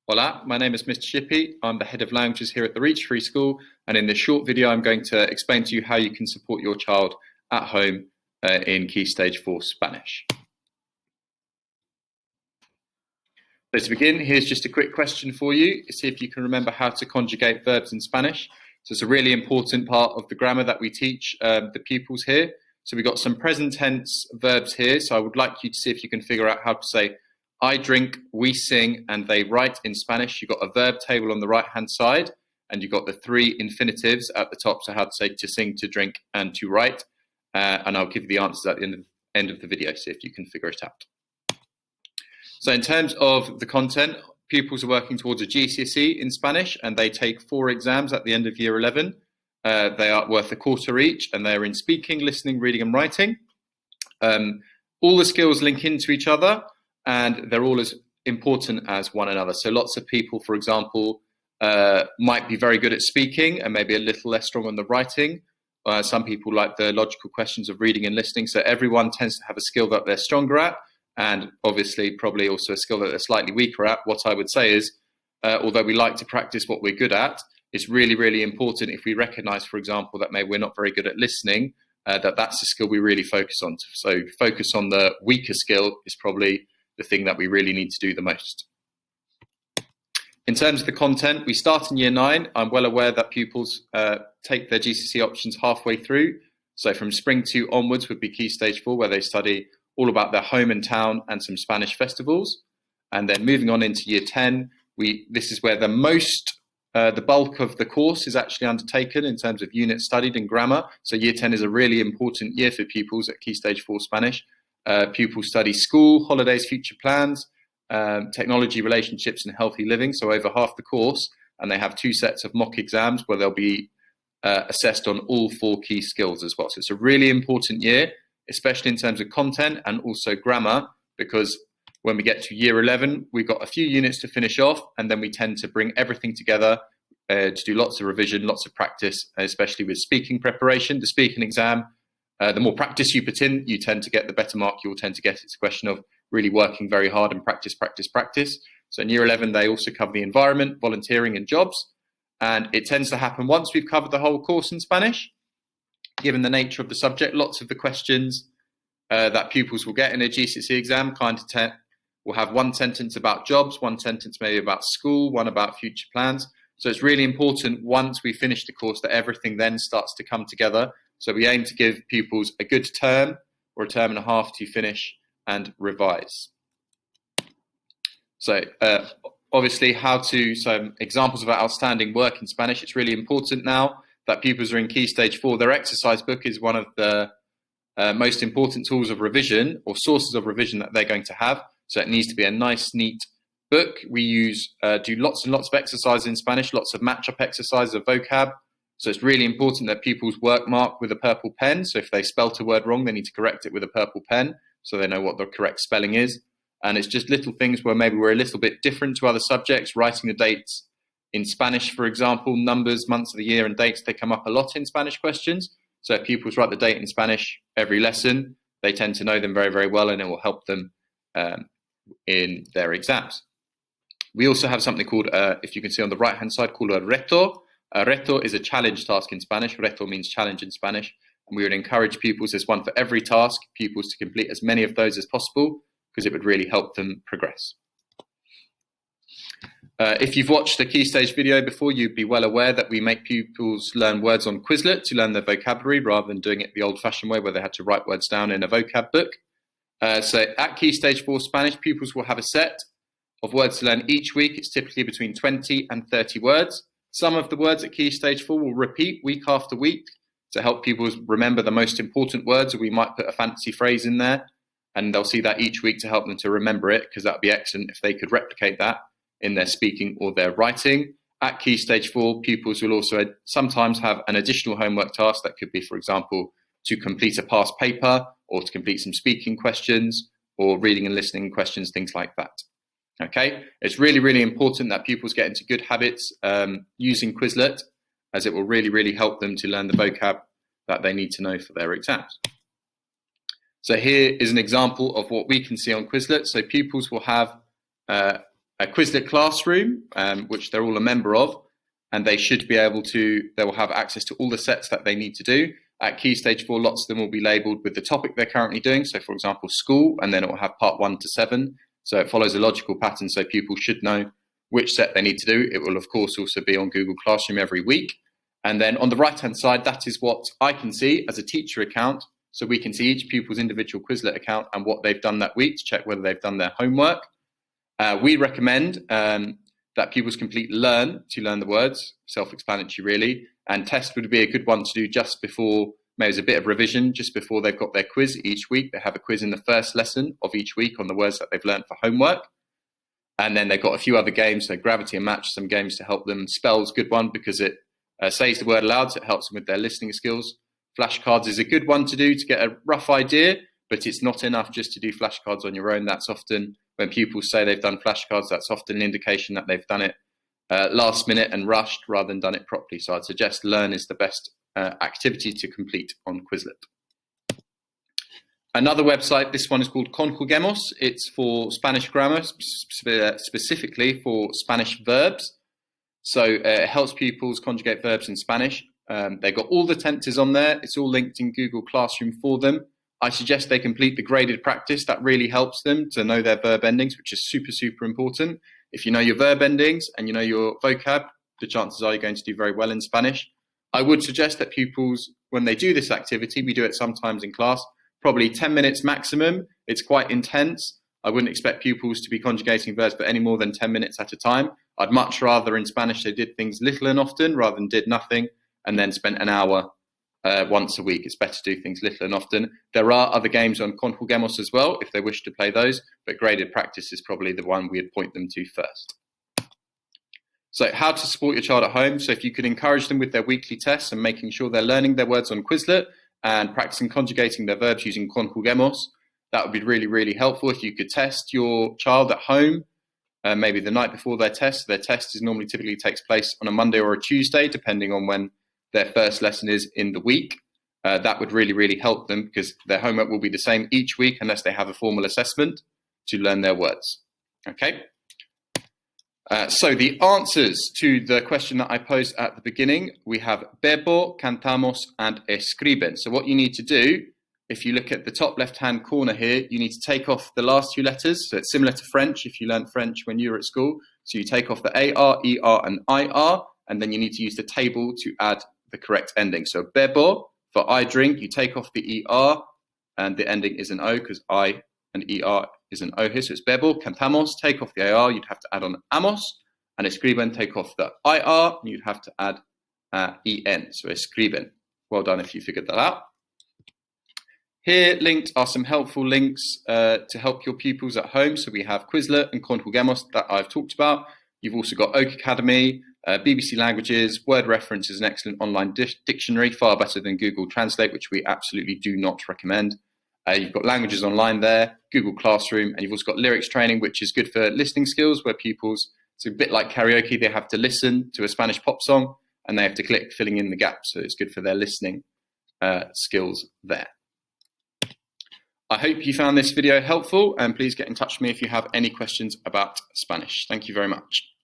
Hola, my name is Mr. Shippey. I'm the head of languages here at the Reach Free School, and in this short video I'm going to explain to you how you can support your child at home in Key Stage 4 Spanish. So to begin, here's just a quick question for you. See if you can remember how to conjugate verbs in Spanish. So it's a really important part of the grammar that we teach the pupils here. So we've got some present tense verbs here. So I would like you to see if you can figure out how to say I drink, we sing, and they write in Spanish. You've got a verb table on the right-hand side, and you've got the three infinitives at the top. So how to say to sing, to drink, and to write. And I'll give you the answers at the end of the video, see if you can figure it out. So in terms of the content, pupils are working towards a GCSE in Spanish, and they take 4 exams at the end of year 11. They are worth a quarter each, and they're in speaking, listening, reading, and writing. All the skills link into each other, and they're all as important as one another. So lots of people, for example, might be very good at speaking and maybe a little less strong on the writing. Some people like the logical questions of reading and listening. So everyone tends to have a skill that they're stronger at, and obviously probably also a skill that they're slightly weaker at. What I would say is, although we like to practice what we're good at, it's really, really important if we recognize, for example, that maybe we're not very good at listening, that's a skill we really focus on. So focus on the weaker skill is probably the thing that we really need to do the most. In terms of the content, we start in year 9. I'm well aware that pupils take their GCSE options halfway through. So from Spring 2 onwards would be Key Stage 4, where they study all about their home and town and some Spanish festivals. And then moving on into year 10, this is where the bulk of the course is actually undertaken in terms of units studied and grammar. So year 10 is a really important year for pupils at Key Stage 4 Spanish. Pupils study school, holidays, future plans, technology, relationships, and healthy living. So over half the course, and they have 2 sets of mock exams where they'll be assessed on all 4 key skills as well. So it's a really important year, especially in terms of content and also grammar, because when we get to year 11, we've got a few units to finish off, and then we tend to bring everything together to do lots of revision, lots of practice, especially with speaking preparation. The speaking exam, the more practice you put in, you tend to get the better mark you will tend to get. It's a question of really working very hard and practice, practice, practice. So in year 11, they also cover the environment, volunteering, and jobs. And it tends to happen once we've covered the whole course in Spanish. Given the nature of the subject, lots of the questions that pupils will get in a GCSE exam will have one sentence about jobs, one sentence maybe about school, one about future plans. So it's really important once we finish the course that everything then starts to come together. So we aim to give pupils a good term or a term and a half to finish and revise. So obviously some examples of outstanding work in Spanish. It's really important now that pupils are in Key Stage 4. Their exercise book is one of the most important tools of revision or sources of revision that they're going to have. So it needs to be a nice, neat book. We do lots and lots of exercises in Spanish, lots of match-up exercises of vocab. So it's really important that pupils work mark with a purple pen. So if they spelt a word wrong, they need to correct it with a purple pen so they know what the correct spelling is. And it's just little things where maybe we're a little bit different to other subjects. Writing the dates in Spanish, for example, numbers, months of the year, and dates, they come up a lot in Spanish questions. So if pupils write the date in Spanish every lesson, they tend to know them very, very well, and it will help them in their exams. We also have something called, if you can see on the right-hand side, called a reto. A reto is a challenge task in Spanish. Reto means challenge in Spanish. And we would encourage pupils, there's one for every task, pupils to complete as many of those as possible, because it would really help them progress. If you've watched the Key Stage video before, you'd be well aware that we make pupils learn words on Quizlet to learn their vocabulary rather than doing it the old-fashioned way where they had to write words down in a vocab book. So at Key Stage 4 Spanish, pupils will have a set of words to learn each week. It's typically between 20 and 30 words. Some of the words at Key Stage 4 will repeat week after week to help pupils remember the most important words, or we might put a fancy phrase in there, and they'll see that each week to help them to remember it, because that would be excellent if they could replicate that in their speaking or their writing. At Key Stage 4, pupils will also sometimes have an additional homework task that could be, for example, to complete a past paper or to complete some speaking questions or reading and listening questions, things like that. Okay, it's really, really important that pupils get into good habits using Quizlet, as it will really, really help them to learn the vocab that they need to know for their exams. So here is an example of what we can see on Quizlet. So pupils will have a Quizlet classroom, which they're all a member of, and they will have access to all the sets that they need to do. At Key Stage 4, lots of them will be labelled with the topic they're currently doing. So, for example, school, and then it will have part 1 to 7. So it follows a logical pattern, so pupils should know which set they need to do. It will, of course, also be on Google Classroom every week. And then on the right-hand side, that is what I can see as a teacher account. So we can see each pupil's individual Quizlet account and what they've done that week to check whether they've done their homework. We recommend that pupils complete Learn to learn the words, self-explanatory really, and Test would be a good one to do just before, maybe as a bit of revision, just before they've got their quiz each week. They have a quiz in the first lesson of each week on the words that they've learned for homework. And then they've got a few other games, so Gravity and Match, some games to help them. Spell's a good one because it says the word aloud, so it helps them with their listening skills. Flashcards is a good one to do to get a rough idea, but it's not enough just to do flashcards on your own. That's often, when pupils say they've done flashcards, that's often an indication that they've done it last minute and rushed rather than done it properly. So I'd suggest Learn is the best activity to complete on Quizlet. Another website, this one is called Conjuguemos. It's for Spanish grammar, specifically for Spanish verbs. So it helps pupils conjugate verbs in Spanish. They've got all the tenses on there. It's all linked in Google Classroom for them. I suggest they complete the graded practice. That really helps them to know their verb endings, which is super, super important. If you know your verb endings and you know your vocab, the chances are you're going to do very well in Spanish. I would suggest that pupils, when they do this activity, we do it sometimes in class, probably 10 minutes maximum. It's quite intense. I wouldn't expect pupils to be conjugating verbs for any more than 10 minutes at a time. I'd much rather in Spanish they did things little and often rather than did nothing and then spent an hour once a week. It's better to do things little and often. There are other games on Conjuguemos as well if they wish to play those, but graded practice is probably the one we'd point them to first. So how to support your child at home. So if you could encourage them with their weekly tests and making sure they're learning their words on Quizlet and practicing conjugating their verbs using Conjuguemos, that would be really, really helpful. If you could test your child at home, maybe the night before their test. Their test typically takes place on a Monday or a Tuesday, depending on when their first lesson is in the week. That would really, really help them because their homework will be the same each week unless they have a formal assessment to learn their words. Okay. So the answers to the question that I posed at the beginning, we have bebo, cantamos, and escriben. So what you need to do, if you look at the top left-hand corner here, you need to take off the last two letters. So it's similar to French if you learned French when you were at school. So you take off the AR, ER, and IR, and then you need to use the table to add the correct ending. So bebo, for I drink, you take off the ER, and the ending is an O because I and ER is an O here. So it's bebo, cantamos, take off the AR, you'd have to add on amos, and escriben, take off the IR, and you'd have to add EN. So escriben. Well done if you figured that out. Here linked are some helpful links to help your pupils at home. So we have Quizlet and Conjuguemos that I've talked about. You've also got Oak Academy, BBC Languages, Word Reference is an excellent online dictionary, far better than Google Translate, which we absolutely do not recommend. You've got Languages Online there, Google Classroom, and you've also got Lyrics Training, which is good for listening skills, where pupils, it's a bit like karaoke, they have to listen to a Spanish pop song, and they have to click filling in the gaps, so it's good for their listening skills there. I hope you found this video helpful, and please get in touch with me if you have any questions about Spanish. Thank you very much.